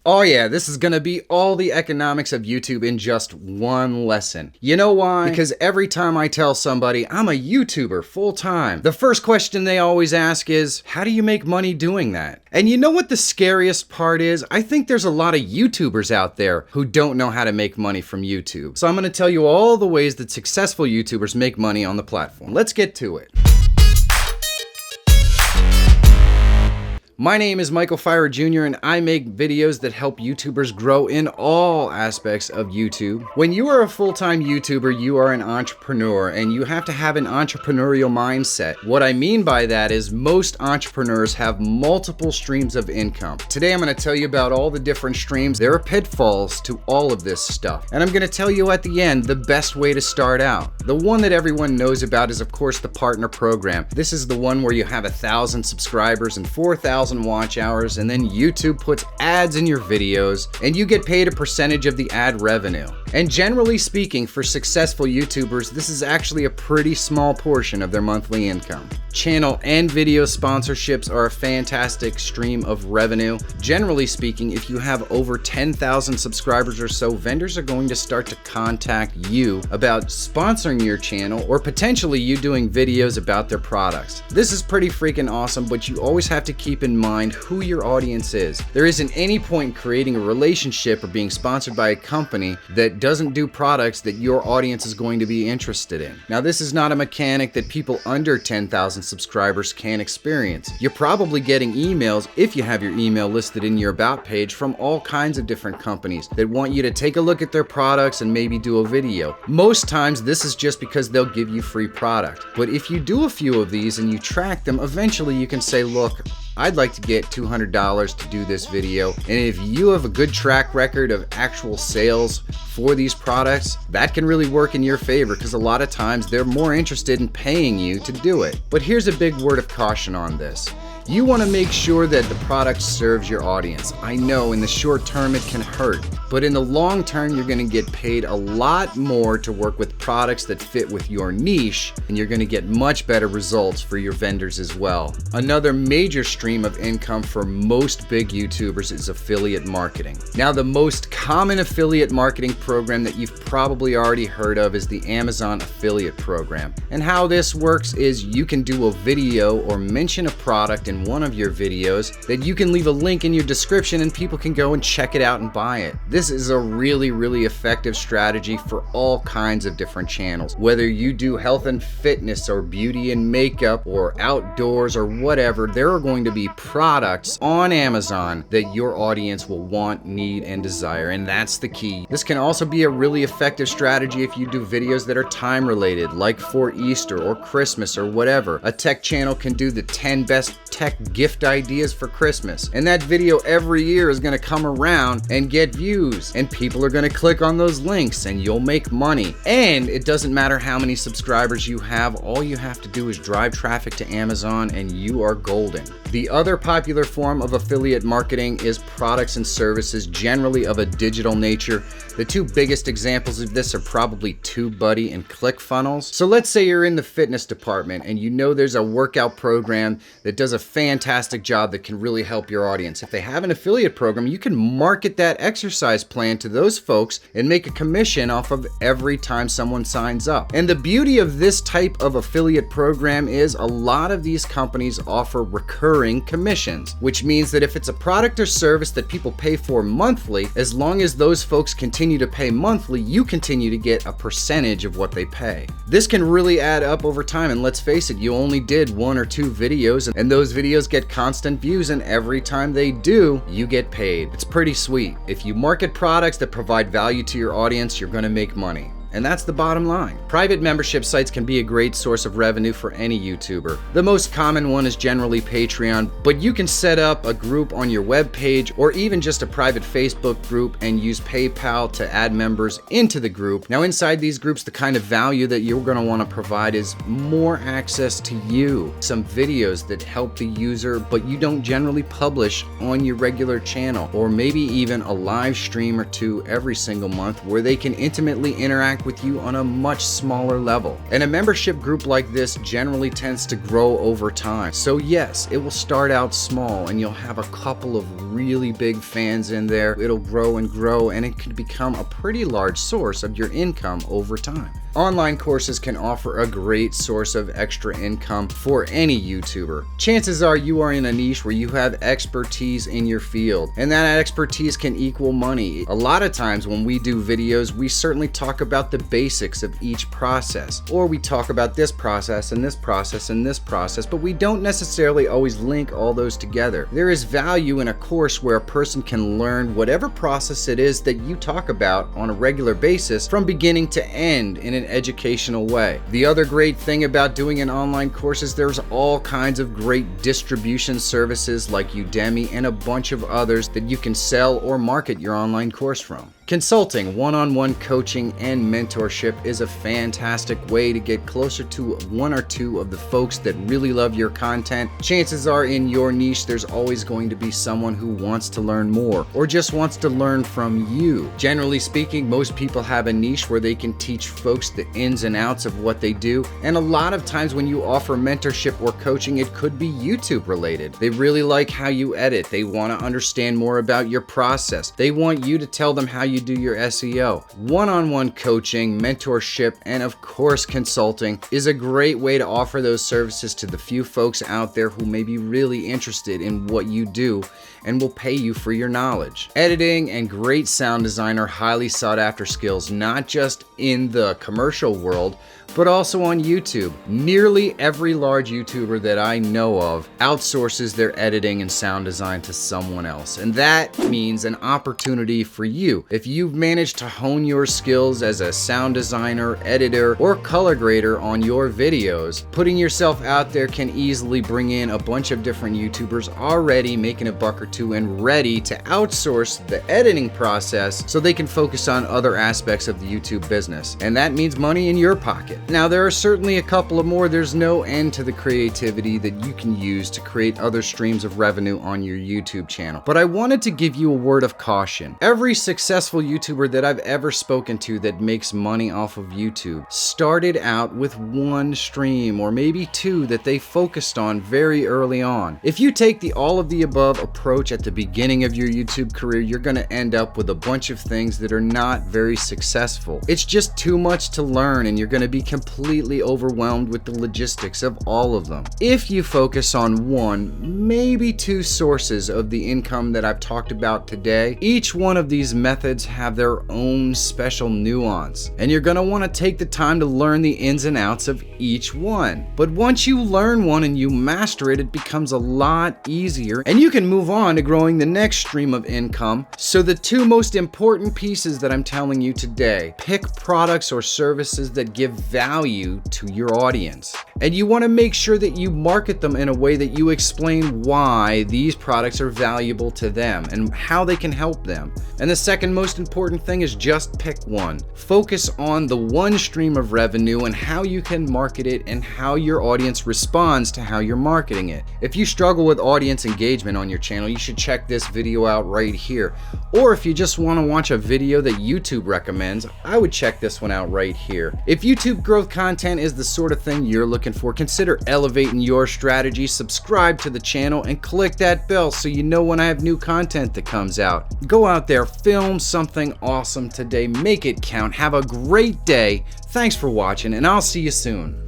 Oh yeah, this is gonna be all the economics of YouTube in just one lesson. You know why? Because every time I tell somebody I'm a YouTuber full time, the first question they always ask is, how do you make money doing that? And you know what the scariest part is? I think there's a lot of YouTubers out there who don't know how to make money from YouTube. So I'm gonna tell you all the ways that successful YouTubers make money on the platform. Let's get to it. My name is Michael Fira Jr. and I make videos that help YouTubers grow in all aspects of YouTube. When you are a full-time YouTuber, you are an entrepreneur and you have to have an entrepreneurial mindset. What I mean by that is most entrepreneurs have multiple streams of income. Today I'm going to tell you about all the different streams. There are pitfalls to all of this stuff. And I'm going to tell you at the end the best way to start out. The one that everyone knows about is of course the partner program. This is the one where you have 1,000 subscribers and 4,000 watch hours, and then YouTube puts ads in your videos and you get paid a percentage of the ad revenue. And generally speaking, for successful YouTubers, this is actually a pretty small portion of their monthly income. Channel and video sponsorships are a fantastic stream of revenue. Generally speaking, if you have over 10,000 subscribers or so, vendors are going to start to contact you about sponsoring your channel or potentially you doing videos about their products. This is pretty freaking awesome, but you always have to keep in mind who your audience is. There isn't any point in creating a relationship or being sponsored by a company that doesn't do products that your audience is going to be interested in. Now, this is not a mechanic that people under 10,000 subscribers can experience. You're probably getting emails, if you have your email listed in your about page, from all kinds of different companies that want you to take a look at their products and maybe do a video. Most times this is just because they'll give you free product. But if you do a few of these and you track them, eventually you can say, look, I'd like to get $200 to do this video. And if you have a good track record of actual sales for these products, that can really work in your favor because a lot of times they're more interested in paying you to do it. But here's a big word of caution on this. You want to make sure that the product serves your audience. I know in the short term it can hurt, but in the long term you're going to get paid a lot more to work with products that fit with your niche, and you're going to get much better results for your vendors as well. Another major stream of income for most big YouTubers is affiliate marketing. Now, the most common affiliate marketing program that you've probably already heard of is the Amazon affiliate program. And how this works is you can do a video or mention a product in one of your videos that you can leave a link in your description and people can go and check it out and buy it. This is a really effective strategy for all kinds of different channels. Whether you do health and fitness or beauty and makeup or outdoors or whatever, there are going to be products on Amazon that your audience will want, need, and desire, and that's the key. This can also be a really effective strategy if you do videos that are time related, like for Easter or Christmas or whatever. A tech channel can do the 10 best tech gift ideas for Christmas, and that video every year is going to come around and get views, and people are going to click on those links and you'll make money. And it doesn't matter how many subscribers you have, all you have to do is drive traffic to Amazon and you are golden. The other popular form of affiliate marketing is products and services, generally of a digital nature. The two biggest examples of this are probably TubeBuddy and ClickFunnels. So let's say you're in the fitness department and you know there's a workout program that does a fantastic job that can really help your audience. If they have an affiliate program, you can market that exercise plan to those folks and make a commission off of every time someone signs up. And the beauty of this type of affiliate program is a lot of these companies offer recurring commissions, which means that if it's a product or service that people pay for monthly, as long as those folks continue to pay monthly, you continue to get a percentage of what they pay. This can really add up over time, and let's face it, you only did 1 or 2 videos and those videos get constant views, and every time they do, you get paid. It's pretty sweet. If you market products that provide value to your audience, you're going to make money. And that's the bottom line. Private membership sites can be a great source of revenue for any YouTuber. The most common one is generally Patreon, but you can set up a group on your web page or even just a private Facebook group and use PayPal to add members into the group. Now, inside these groups, the kind of value that you're going to want to provide is more access to you, some videos that help the user but you don't generally publish on your regular channel, or maybe even a live stream or two every single month where they can intimately interact interact with you on a much smaller level. And a membership group like this generally tends to grow over time. So yes, it will start out small and you'll have a couple of really big fans in there. It'll grow and grow, and it can become a pretty large source of your income over time. Online courses can offer a great source of extra income for any YouTuber. Chances are you are in a niche where you have expertise in your field, and that expertise can equal money. A lot of times when we do videos, we certainly talk about the basics of each process, or we talk about this process and this process and this process, but we don't necessarily always link all those together. There is value in a course where a person can learn whatever process it is that you talk about on a regular basis from beginning to end in an educational way. The other great thing about doing an online course is there's all kinds of great distribution services like Udemy and a bunch of others that you can sell or market your online course from. Consulting, one-on-one coaching, and mentorship is a fantastic way to get closer to one or two of the folks that really love your content. Chances are in your niche, there's always going to be someone who wants to learn more or just wants to learn from you. Generally speaking, most people have a niche where they can teach folks the ins and outs of what they do. And a lot of times when you offer mentorship or coaching, it could be YouTube related. They really like how you edit. They want to understand more about your process. They want you to tell them how you do your SEO. One-on-one coaching, mentorship, and of course consulting is a great way to offer those services to the few folks out there who may be really interested in what you do and will pay you for your knowledge. Editing and great sound design are highly sought after skills, not just in the commercial world, but also on YouTube. Nearly every large YouTuber that I know of outsources their editing and sound design to someone else. And that means an opportunity for you. If you've managed to hone your skills as a sound designer, editor, or color grader on your videos, putting yourself out there can easily bring in a bunch of different YouTubers already making a buck or two and ready to outsource the editing process so they can focus on other aspects of the YouTube business. And that means money in your pocket. Now, there are certainly a couple of more. There's no end to the creativity that you can use to create other streams of revenue on your YouTube channel. But I wanted to give you a word of caution. Every successful YouTuber that I've ever spoken to that makes money off of YouTube started out with one stream or maybe two that they focused on very early on. If you take the all of the above approach at the beginning of your YouTube career, you're going to end up with a bunch of things that are not very successful. It's just too much to learn, and you're going to be completely overwhelmed with the logistics of all of them. If you focus on one, maybe two sources of the income that I've talked about today, each one of these methods have their own special nuance, and you're going to want to take the time to learn the ins and outs of each one. But once you learn one and you master it, it becomes a lot easier, and you can move on to growing the next stream of income. So the two most important pieces that I'm telling you today: pick products or services that give value to your audience, and you want to make sure that you market them in a way that you explain why these products are valuable to them and how they can help them. And the second most important thing is just pick one. Focus on the one stream of revenue and how you can market it and how your audience responds to how you're marketing it. If you struggle with audience engagement on your channel, you should check this video out right here. Or if you just want to watch a video that YouTube recommends, I would check this one out right here. If YouTube growth content is the sort of thing you're looking for, consider elevating your strategy, subscribe to the channel, and click that bell so you know when I have new content that comes out. Go out there, film something awesome today, make it count, have a great day. Thanks for watching, and I'll see you soon.